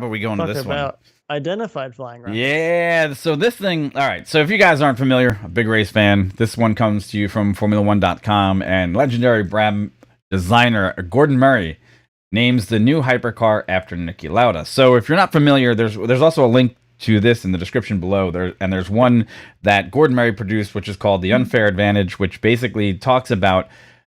about we go into Talk this one? about identified flying rockets. Yeah, so this thing, all right. So if you guys aren't familiar, a big race fan, this one comes to you from Formula1.com, and legendary Brabham designer Gordon Murray names the new hypercar after Niki Lauda. So if you're not familiar, there's also a link to this in the description below. There's one that Gordon Murray produced, which is called The Unfair Advantage, which basically talks about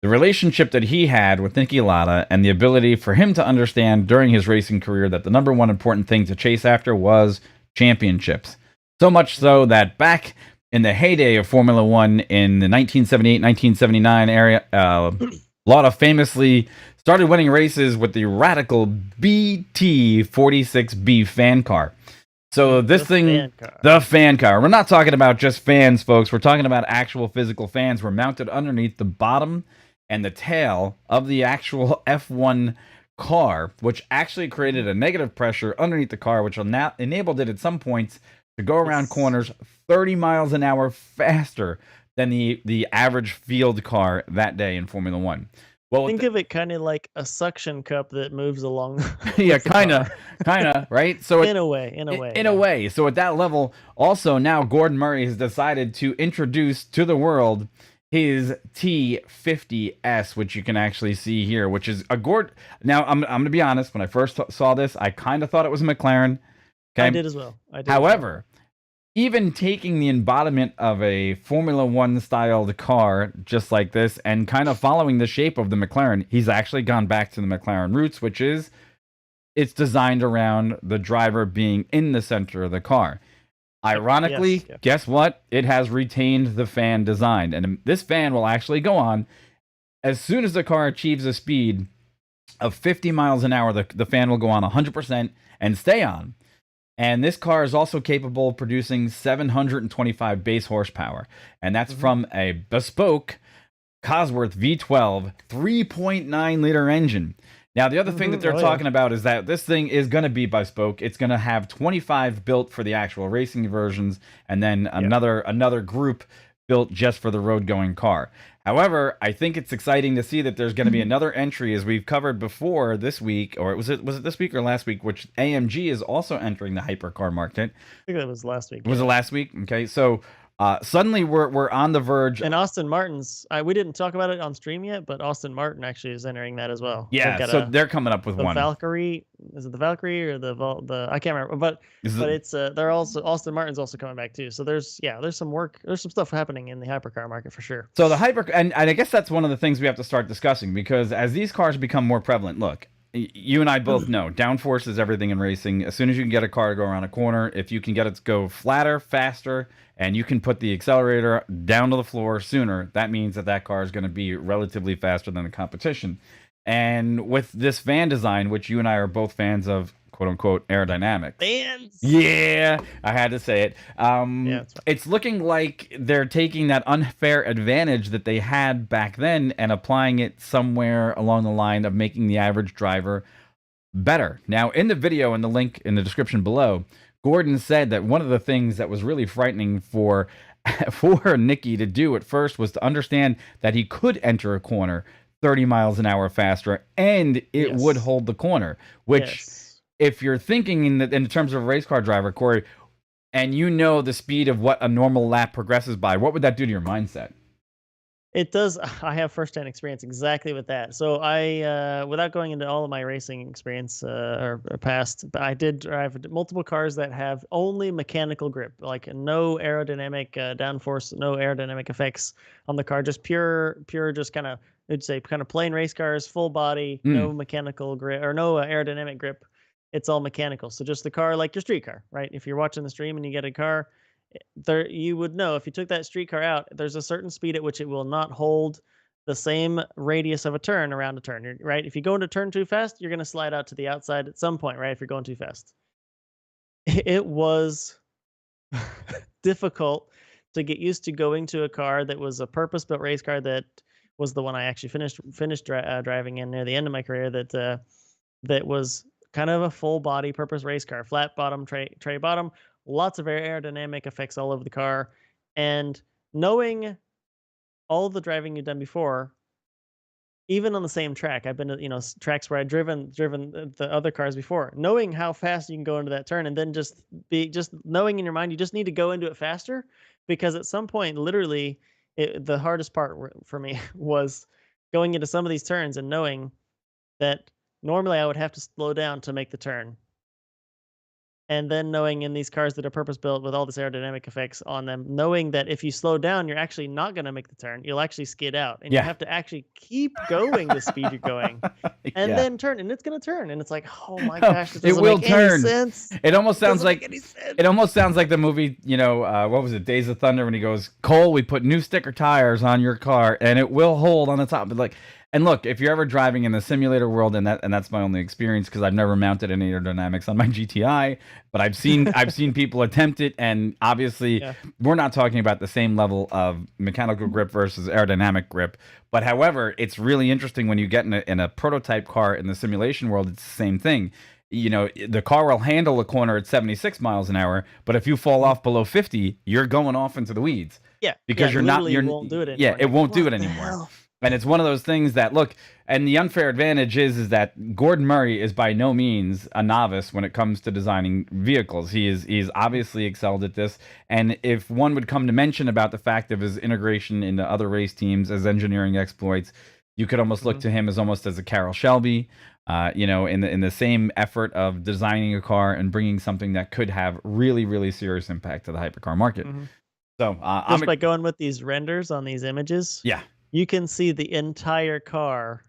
the relationship that he had with Niki Lauda and the ability for him to understand during his racing career that the number one important thing to chase after was championships. So much so that back in the heyday of Formula One in the 1978-1979 area, Lauda famously started winning races with the radical BT-46B fan car. So this the fan car. We're not talking about just fans, folks. We're talking about actual physical fans. Were mounted underneath the bottom and the tail of the actual F1 car, which actually created a negative pressure underneath the car, which enabled it at some points to go around corners 30 miles an hour faster than the average field car that day in Formula One. Well, think of it kind of like a suction cup that moves along. Yeah, kind of, right? So in a way. So at that level, also now Gordon Murray has decided to introduce to the world his T.50s, which you can actually see here, which is a Gord. Now I'm gonna be honest. When I first saw this, I kind of thought it was a McLaren. Okay? I did as well. However, even taking the embodiment of a Formula One styled car just like this and kind of following the shape of the McLaren, he's actually gone back to the McLaren roots, which is it's designed around the driver being in the center of the car. Ironically, guess what? It has retained the fan design. And this fan will actually go on as soon as the car achieves a speed of 50 miles an hour, the fan will go on 100% and stay on. And this car is also capable of producing 725 base horsepower. And that's from a bespoke Cosworth V12 3.9 liter engine. Now, the other thing that they're talking about is that this thing is going to be bespoke. It's going to have 25 built for the actual racing versions, and then another group built just for the road-going car. However, I think it's exciting to see that there's going to be another entry, as we've covered before this week, or was it this week or last week, which AMG is also entering the hypercar market. I think that was last week. Was it last week? Okay, so suddenly we're on the verge. And Aston Martin's, we didn't talk about it on stream yet, but Aston Martin actually is entering that as well. Yeah, so they're coming up with the one. Valkyrie, is it the Valkyrie or the I can't remember, but it's they're also Aston Martin's also coming back too. So there's some work, there's some stuff happening in the hypercar market for sure. So the hypercar, and I guess that's one of the things we have to start discussing, because as these cars become more prevalent, look, you and I both know downforce is everything in racing. As soon as you can get a car to go around a corner, if you can get it to go flatter, faster, and you can put the accelerator down to the floor sooner, that means that car is going to be relatively faster than the competition. And with this van design, which you and I are both fans of, quote unquote, aerodynamics. Fans. Yeah, I had to say it. It's looking like they're taking that unfair advantage that they had back then and applying it somewhere along the line of making the average driver better. Now, in the video and the link in the description below, Gordon said that one of the things that was really frightening for Niki to do at first was to understand that he could enter a corner 30 miles an hour faster and it would hold the corner, which if you're thinking in terms of a race car driver, Corey, and you know the speed of what a normal lap progresses by, what would that do to your mindset? It does. I have firsthand experience exactly with that. So I, without going into all of my racing experience or past, but I did drive multiple cars that have only mechanical grip, like no aerodynamic downforce, no aerodynamic effects on the car, just pure, just kind of, I'd say kind of plain race cars, full body, no mechanical grip or no aerodynamic grip. It's all mechanical. So just the car, like your street car, right? If you're watching the stream and you get a car, there you would know if you took that street car out, there's a certain speed at which it will not hold the same radius of a turn around a turn, right? If you go into turn too fast, you're going to slide out to the outside at some point, right? If you're going too fast. It was difficult to get used to going to a car that was a purpose-built race car that was the one I actually finished driving in near the end of my career, that was kind of a full body purpose race car, flat bottom, tray bottom, lots of aerodynamic effects all over the car. And knowing all the driving you've done before, even on the same track, I've been to, tracks where I've driven the other cars before, knowing how fast you can go into that turn, and then just knowing in your mind you just need to go into it faster, because at some point, literally, the hardest part for me was going into some of these turns and knowing that normally I would have to slow down to make the turn. And then knowing in these cars that are purpose built with all this aerodynamic effects on them, knowing that if you slow down, you're actually not going to make the turn. You'll actually skid out, and you Yeah. have to actually keep going the speed you're going, and Yeah. then turn, and it's going to turn, and it's like, oh my Oh, gosh, this it doesn't will make any turn. sense. It almost sounds Doesn't like make any sense. it almost sounds like the movie, what was it, Days of Thunder, when he goes, Cole, we put new sticker tires on your car and it will hold on the top. But and look, if you're ever driving in the simulator world, and that's my only experience because I've never mounted any aerodynamics on my GTI, but I've seen people attempt it, and obviously we're not talking about the same level of mechanical grip versus aerodynamic grip. But however, it's really interesting when you get in a prototype car in the simulation world. It's the same thing. The car will handle a corner at 76 miles an hour, but if you fall off below 50, you're going off into the weeds. Yeah, because you won't do it anymore. Yeah, it won't do it anymore. And it's one of those things that, look, and the unfair advantage is that Gordon Murray is by no means a novice when it comes to designing vehicles. He's obviously excelled at this. And if one would come to mention about the fact of his integration into other race teams as engineering exploits, you could almost look to him as almost as a Carroll Shelby, in the same effort of designing a car and bringing something that could have really, really serious impact to the hypercar market. So just by going with these renders on these images, yeah, you can see the entire car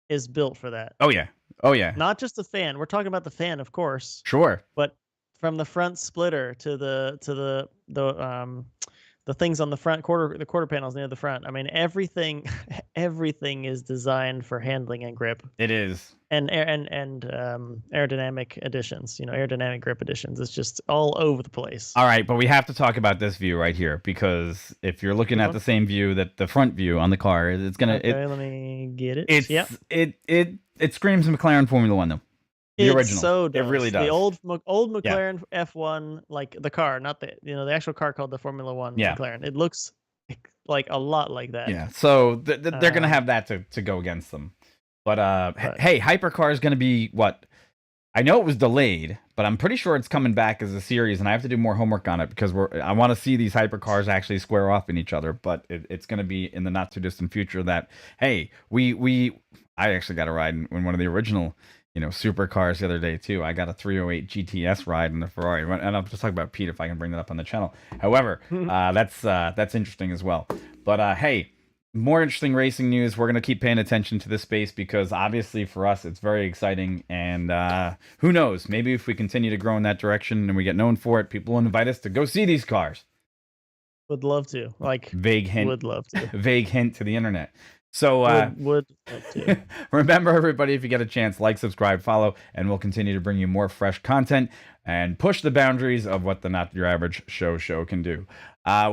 is built for that. Oh yeah. Oh yeah. Not just the fan. We're talking about the fan, of course. Sure. But from the front splitter to the things on the front the quarter panels near the front. I mean, everything is designed for handling and grip. It is. And aerodynamic additions, aerodynamic grip additions. It's just all over the place. All right, but we have to talk about this view right here, because if you're looking at the same view that the front view on the car, it's gonna. Okay, let me get it. It screams McLaren Formula One though. The original. So does. It really does. The old McLaren F1, like the car, not the actual car called the Formula One McLaren. It looks like a lot like that. Yeah. So they're gonna have that to go against them. But hey, Hypercar is gonna be what? I know it was delayed, but I'm pretty sure it's coming back as a series, and I have to do more homework on it because I want to see these hypercars actually square off in each other. But it's going to be in the not too distant future that, hey, I actually got a ride in one of the original, supercars the other day too. I got a 308 GTS ride in the Ferrari, and I'll just talk about Pete if I can bring that up on the channel. However, that's interesting as well. But hey. More interesting racing news. We're going to keep paying attention to this space because obviously for us it's very exciting, and who knows, maybe if we continue to grow in that direction and we get known for it, people will invite us to go see these cars. Would love to. Like, vague hint. Would love to. Vague hint to the internet. So would love to. Remember, everybody, if you get a chance, like, subscribe, follow, and we'll continue to bring you more fresh content and push the boundaries of what the Not Your Average Show can do.